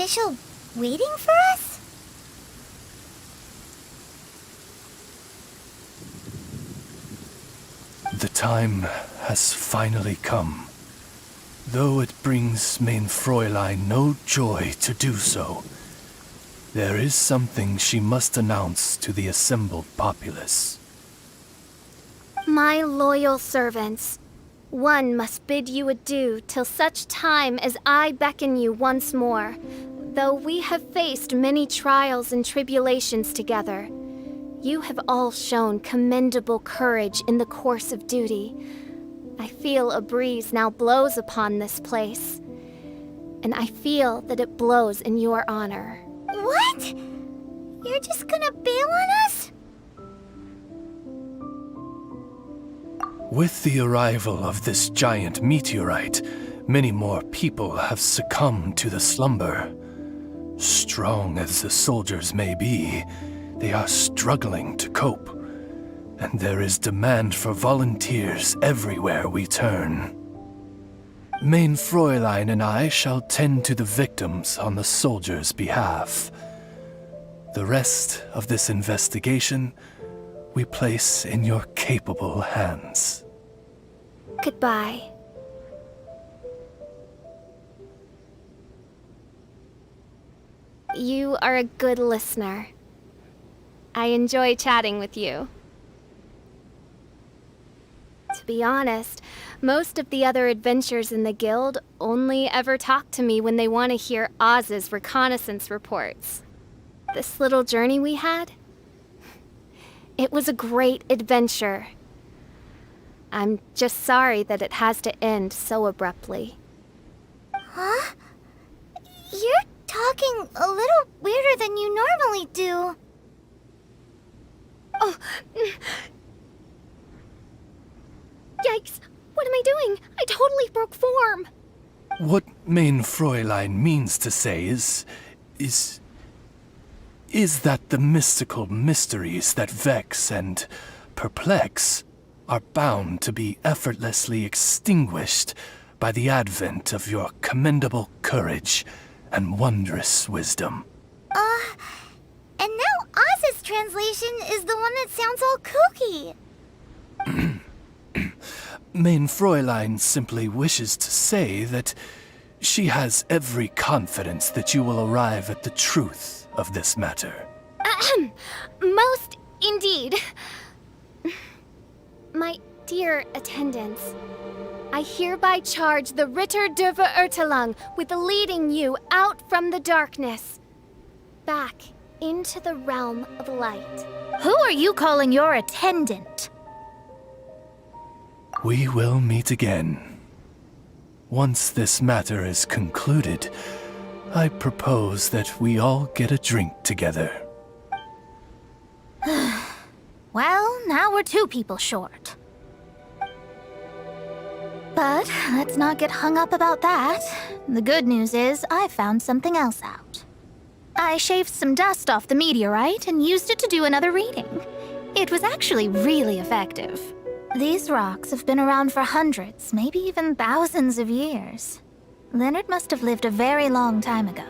official waiting for us? The time has finally come. Though it brings main Fräulein no joy to do so, there is something she must announce to the assembled populace. My loyal servants, one must bid you adieu till such time as I beckon you once more. Though we have faced many trials and tribulations together, you have all shown commendable courage in the course of duty. I feel a breeze now blows upon this place, and I feel that it blows in your honor. What? You're just gonna bail on us? With the arrival of this giant meteorite, many more people have succumbed to the slumber. Strong as the soldiers may be, they are struggling to cope, and there is demand for volunteers everywhere we turn. Main Fräulein and I shall tend to the victims on the soldiers' behalf. The rest of this investigation we place in your capable hands. Goodbye. You are a good listener. I enjoy chatting with you. To be honest, most of the other adventurers in the guild only ever talk to me when they want to hear Oz's reconnaissance reports. This little journey we had, it was a great adventure. I'm just sorry that it has to end so abruptly. Huh? You're talking a little weirder than you normally do. Oh, yikes! What am I doing? I totally broke form! What main Fräulein means to say is that the mystical mysteries that vex and perplex are bound to be effortlessly extinguished by the advent of your commendable courage and wondrous wisdom. And now Oz's translation is the one that sounds all kooky. Main Fräulein simply wishes to say that she has every confidence that you will arrive at the truth of this matter. Most indeed. My dear attendants, I hereby charge the Ritter der Verurteilung with leading you out from the darkness, back into the realm of light. Who are you calling your attendant? We will meet again. Once this matter is concluded, I propose that we all get a drink together. Well, now we're 2 people short. But let's not get hung up about that. The good news is I found something else out. I shaved some dust off the meteorite and used it to do another reading. It was actually really effective. These rocks have been around for hundreds, maybe even thousands of years. Leonard must have lived a very long time ago.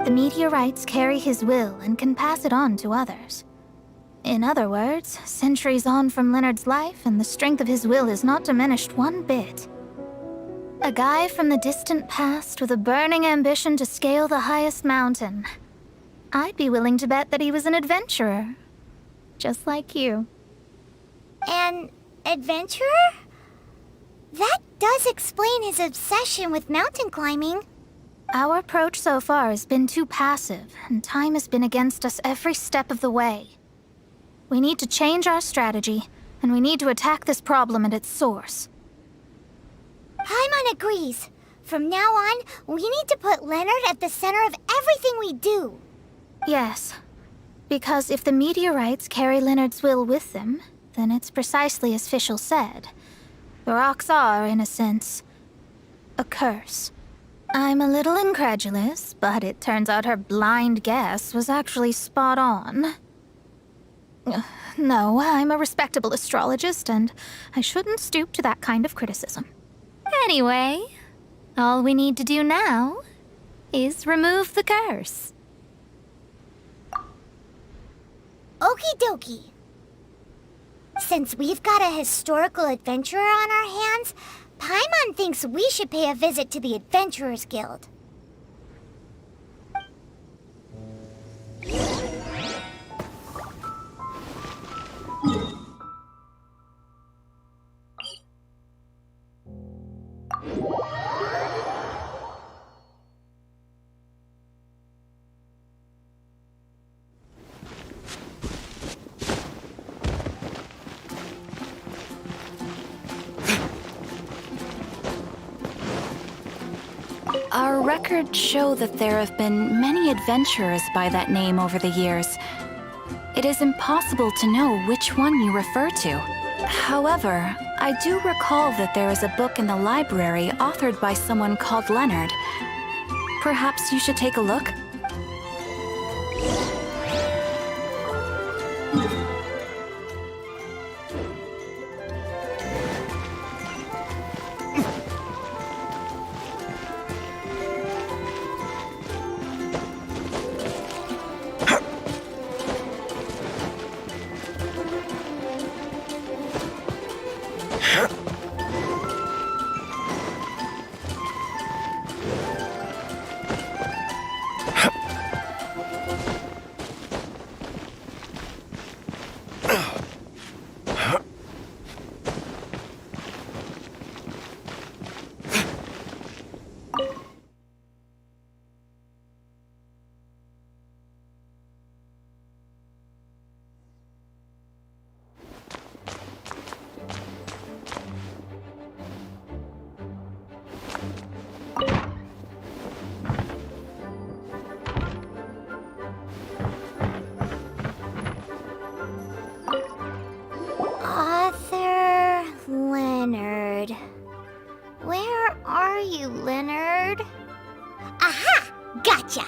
The meteorites carry his will and can pass it on to others. In other words, centuries on from Leonard's life, and the strength of his will is not diminished one bit. A guy from the distant past with a burning ambition to scale the highest mountain. I'd be willing to bet that he was an adventurer. Just like you. An adventurer? That does explain his obsession with mountain climbing. Our approach so far has been too passive, and time has been against us every step of the way. We need to change our strategy, and we need to attack this problem at its source. Paimon agrees. From now on, we need to put Leonard at the center of everything we do. Yes, because if the meteorites carry Leonard's will with them, then it's precisely as Fischl said. The rocks are, in a sense, a curse. I'm a little incredulous, but it turns out her blind guess was actually spot on. No, I'm a respectable astrologist, and I shouldn't stoop to that kind of criticism. Anyway, all we need to do now is remove the curse. Okie dokie. Since we've got a historical adventurer on our hands, Paimon thinks we should pay a visit to the Adventurers Guild. Our records show that there have been many adventurers by that name over the years. It is impossible to know which one you refer to. However, I do recall that there is a book in the library authored by someone called Leonard. Perhaps you should take a look? Author Leonard. Where are you, Leonard? Aha! Gotcha!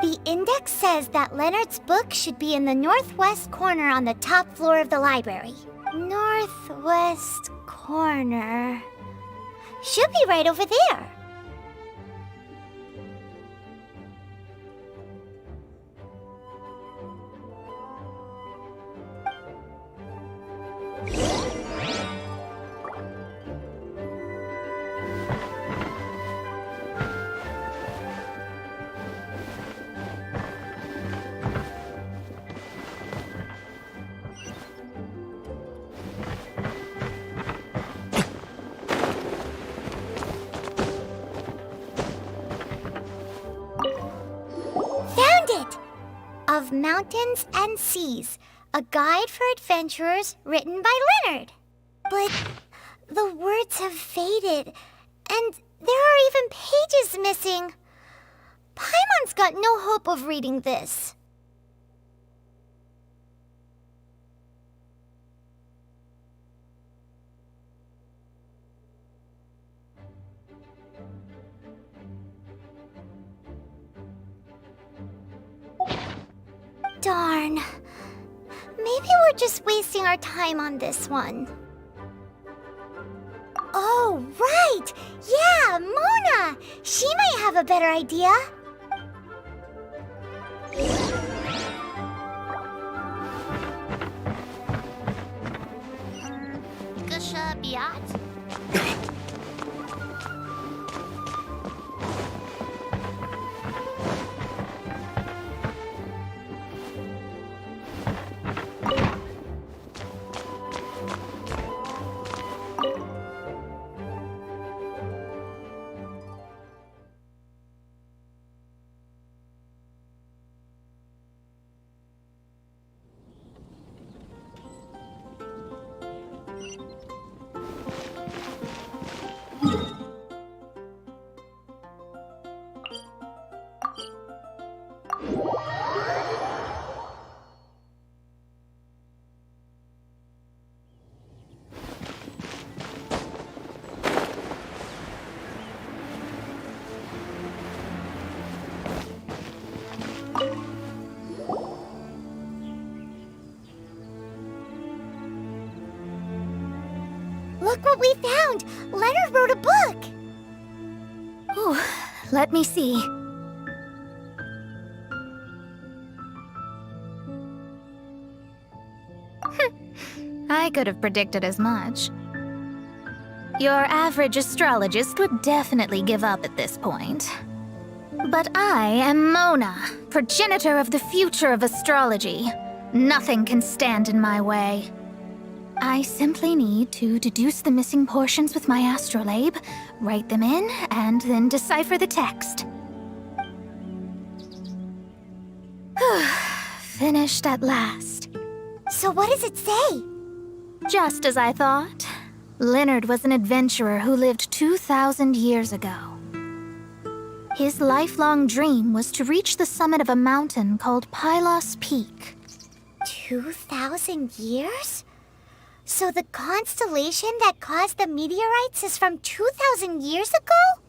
The index says that Leonard's book should be in the northwest corner on the top floor of the library. Northwest corner. Should be right over there. Of Mountains and Seas, a guide for adventurers written by Leonard. But the words have faded, and there are even pages missing. Paimon's got no hope of reading this. Darn. Maybe we're just wasting our time on this one. Oh, right! Yeah, Mona! She might have a better idea. Gusha Biat? Look what we found! Leonard wrote a book! Ooh, let me see. could have predicted as much. Your average astrologist would definitely give up at this point. But I am Mona, progenitor of the future of astrology. Nothing can stand in my way. I simply need to deduce the missing portions with my astrolabe, write them in, and then decipher the text. Finished at last. So what does it say? Just as I thought. Leonard was an adventurer who lived 2,000 years ago. His lifelong dream was to reach the summit of a mountain called Pylos Peak. 2,000 years? So the constellation that caused the meteorites is from 2,000 years ago?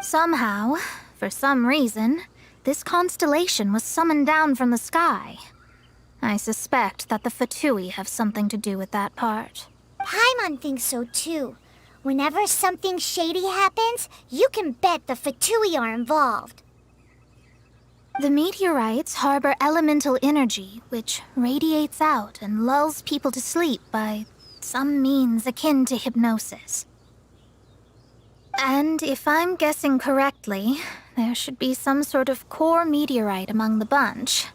Somehow, for some reason, this constellation was summoned down from the sky. I suspect that the Fatui have something to do with that part. Paimon thinks so too. Whenever something shady happens, you can bet the Fatui are involved. The meteorites harbor elemental energy, which radiates out and lulls people to sleep by some means akin to hypnosis. And if I'm guessing correctly, there should be some sort of core meteorite among the bunch,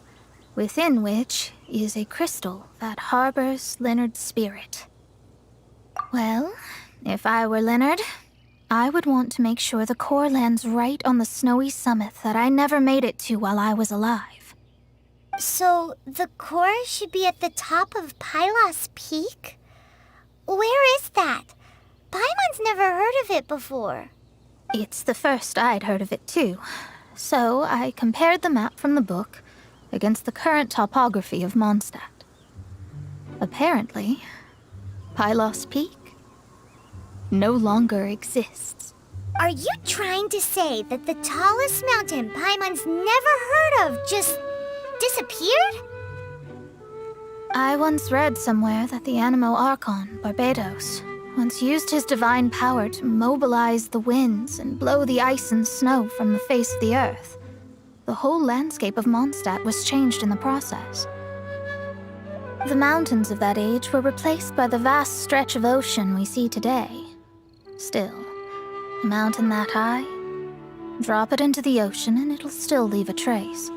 within which is a crystal that harbors Leonard's spirit. Well, if I were Leonard, I would want to make sure the core lands right on the snowy summit that I never made it to while I was alive. So the core should be at the top of Pylos Peak? Where is that? Paimon's never heard of it before. It's the first I'd heard of it too. So I compared the map from the book against the current topography of Mondstadt. Apparently, Pylos Peak no longer exists. Are you trying to say that the tallest mountain Paimon's never heard of just disappeared? I once read somewhere that the Animo Archon, Barbados, once used his divine power to mobilize the winds and blow the ice and snow from the face of the earth. The whole landscape of Mondstadt was changed in the process. The mountains of that age were replaced by the vast stretch of ocean we see today. Still, a mountain that high, drop it into the ocean and it'll still leave a trace.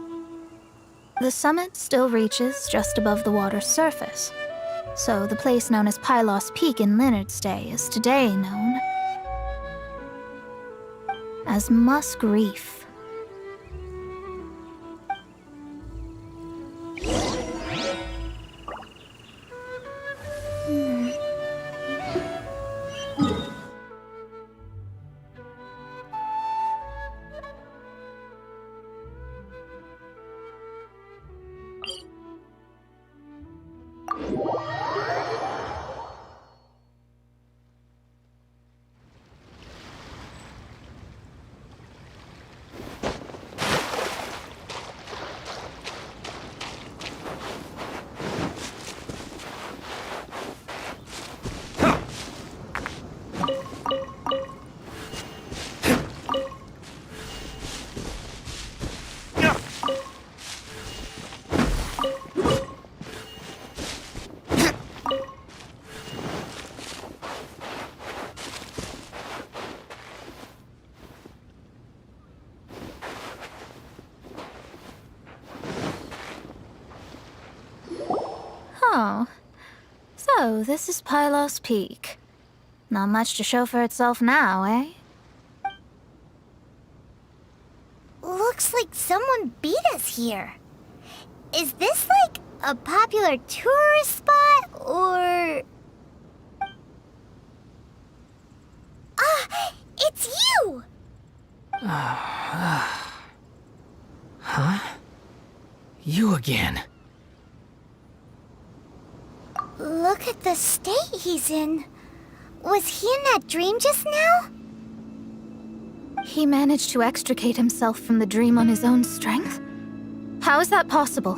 The summit still reaches just above the water's surface, so the place known as Pylos Peak in Leonard's day is today known as Musk Reef. Oh, so this is Pylos Peak. Not much to show for itself now, eh? Looks like someone beat us here. Is this like a popular tourist spot, or... Ah! It's you! Huh? You again. Look at the state he's in. Was he in that dream just now? He managed to extricate himself from the dream on his own strength? How is that possible?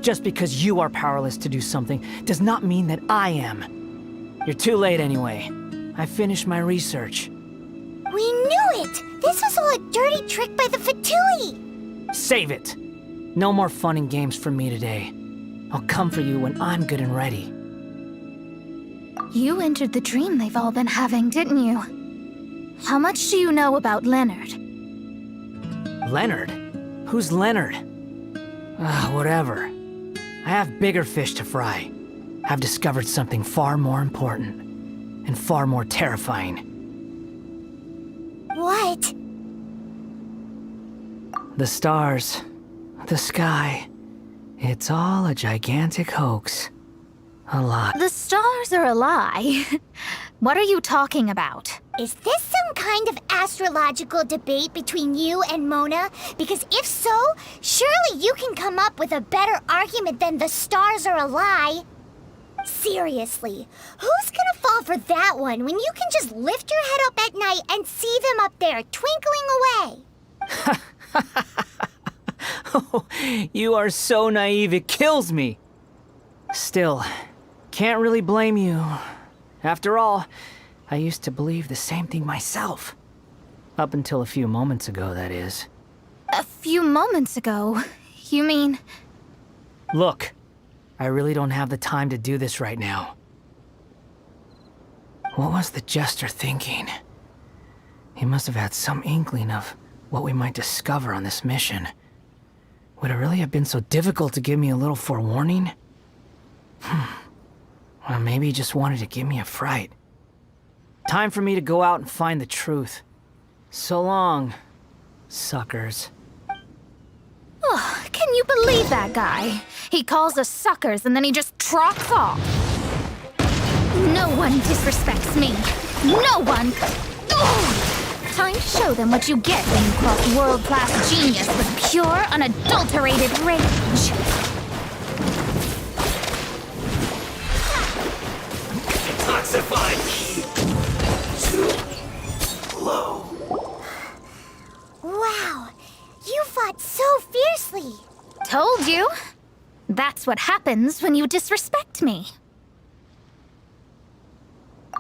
Just because you are powerless to do something does not mean that I am. You're too late anyway. I finished my research. We knew it! This was all a dirty trick by the Fatui! Save it! No more fun and games for me today. I'll come for you when I'm good and ready. You entered the dream they've all been having, didn't you? How much do you know about Leonard? Leonard? Who's Leonard? Whatever. I have bigger fish to fry. I've discovered something far more important and far more terrifying. What? The stars, the sky, it's all a gigantic hoax. A lie. The stars are a lie. What are you talking about? Is this some kind of astrological debate between you and Mona? Because if so, surely you can come up with a better argument than the stars are a lie. Seriously, who's gonna fall for that one when you can just lift your head up at night and see them up there twinkling away? Oh, you are so naive, it kills me. Still, can't really blame you. After all, I used to believe the same thing myself. Up until a few moments ago, that is. A few moments ago? You mean... Look, I really don't have the time to do this right now. What was the Jester thinking? He must have had some inkling of what we might discover on this mission. Would it really have been so difficult to give me a little forewarning? Or maybe he just wanted to give me a fright. Time for me to go out and find the truth. So long, suckers. Oh, can you believe that guy? He calls us suckers and then he just trots off. No one disrespects me. No one! Ugh! Time to show them what you get when you cross world-class genius with pure, unadulterated rage. Detoxify me! Too low. Wow, you fought so fiercely. Told you. That's what happens when you disrespect me.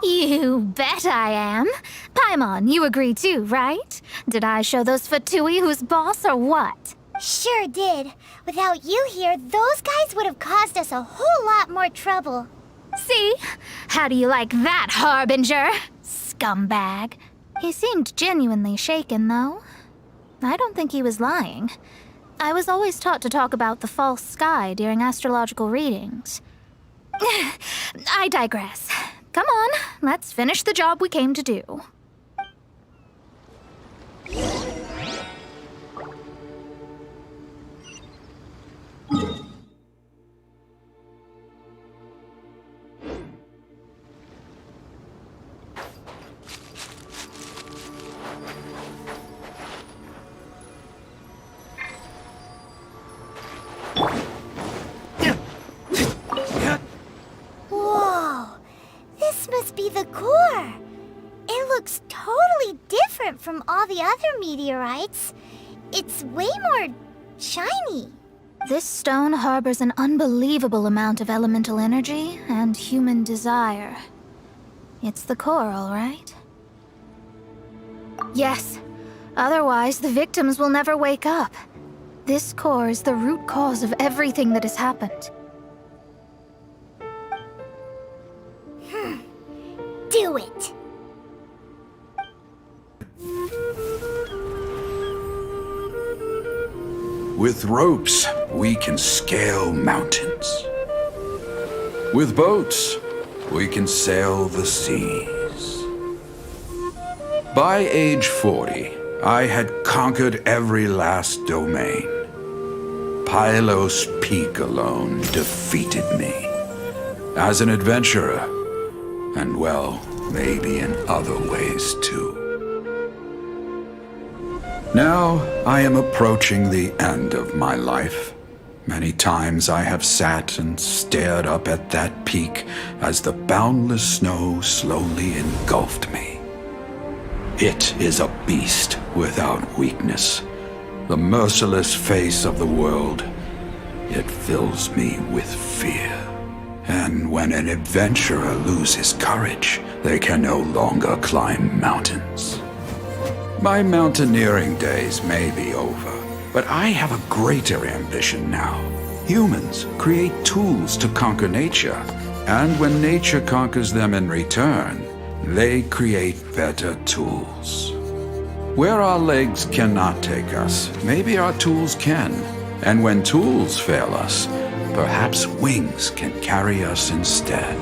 You bet I am. Paimon, you agree too, right? Did I show those Fatui who's boss or what? Sure did. Without you here, those guys would have caused us a whole lot more trouble. See? How do you like that, Harbinger? Scumbag. He seemed genuinely shaken, though. I don't think he was lying. I was always taught to talk about the false sky during astrological readings. I digress. Come on, let's finish the job we came to do. Whoa, this must be the core. It looks totally different from all the other meteorites. It's way more shiny. This stone harbors an unbelievable amount of elemental energy and human desire. It's the core, all right? Yes. Otherwise, the victims will never wake up. This core is the root cause of everything that has happened. Do it. With ropes, we can scale mountains. With boats, we can sail the seas. By age 40, I had conquered every last domain. Pylos Peak alone defeated me. As an adventurer, and well, maybe in other ways too. Now, I am approaching the end of my life. Many times I have sat and stared up at that peak as the boundless snow slowly engulfed me. It is a beast without weakness, the merciless face of the world. It fills me with fear. And when an adventurer loses courage, they can no longer climb mountains. My mountaineering days may be over, but I have a greater ambition now. Humans create tools to conquer nature, and when nature conquers them in return, they create better tools. Where our legs cannot take us, maybe our tools can. And when tools fail us, perhaps wings can carry us instead.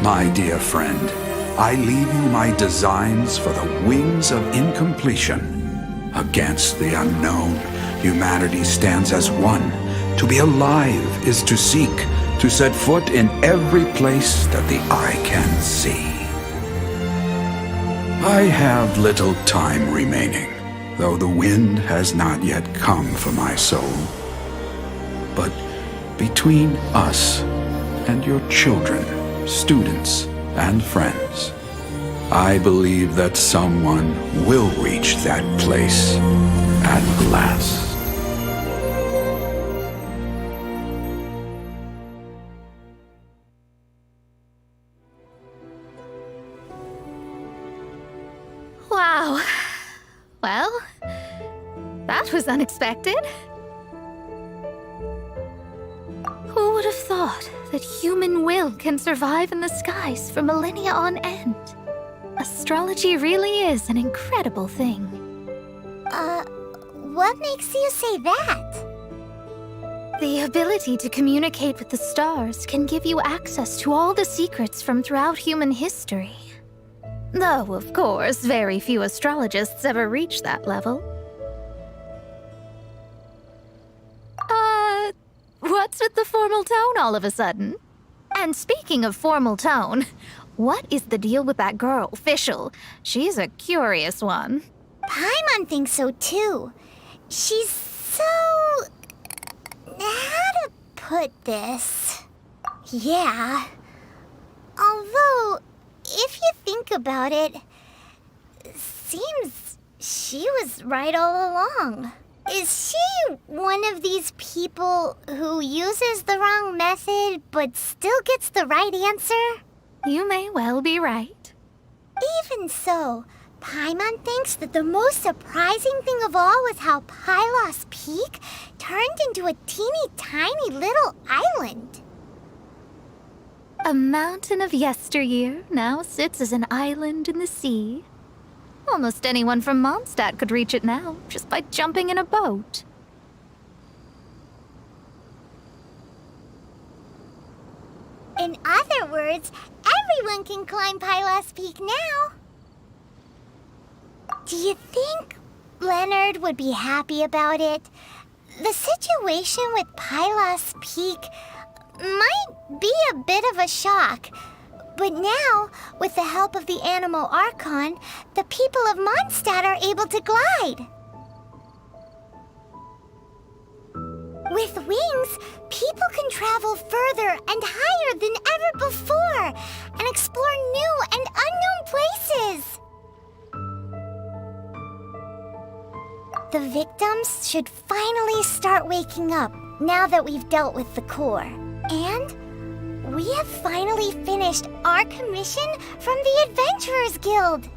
My dear friend, I leave you my designs for the wings of incompletion. Against the unknown, humanity stands as one. To be alive is to seek, to set foot in every place that the eye can see. I have little time remaining, though the wind has not yet come for my soul. But between us and your children, students, and friends, I believe that someone will reach that place at last. Wow. Well, that was unexpected. Who would have thought that human will can survive in the skies for millennia on end? Astrology really is an incredible thing. What makes you say that? The ability to communicate with the stars can give you access to all the secrets from throughout human history. Though, of course, very few astrologists ever reach that level. What's with the formal tone all of a sudden? And speaking of formal tone, what is the deal with that girl, Fischl? She's a curious one. Paimon thinks so too. She's so... how to put this? Yeah. Although, if you think about it, seems she was right all along. Is she one of these people who uses the wrong method but still gets the right answer? You may well be right. Even so, Paimon thinks that the most surprising thing of all was how Pylos Peak turned into a teeny tiny little island. A mountain of yesteryear now sits as an island in the sea. Almost anyone from Mondstadt could reach it now, just by jumping in a boat. In other words, everyone can climb Pylos Peak now. Do you think Leonard would be happy about it? The situation with Pylos Peak might be a bit of a shock. But now, with the help of the Animal Archon, the people of Mondstadt are able to glide. With wings, people can travel further and higher than ever before and explore new and unknown places. The victims should finally start waking up now that we've dealt with the core. And we have finally finished our commission from the Adventurers Guild.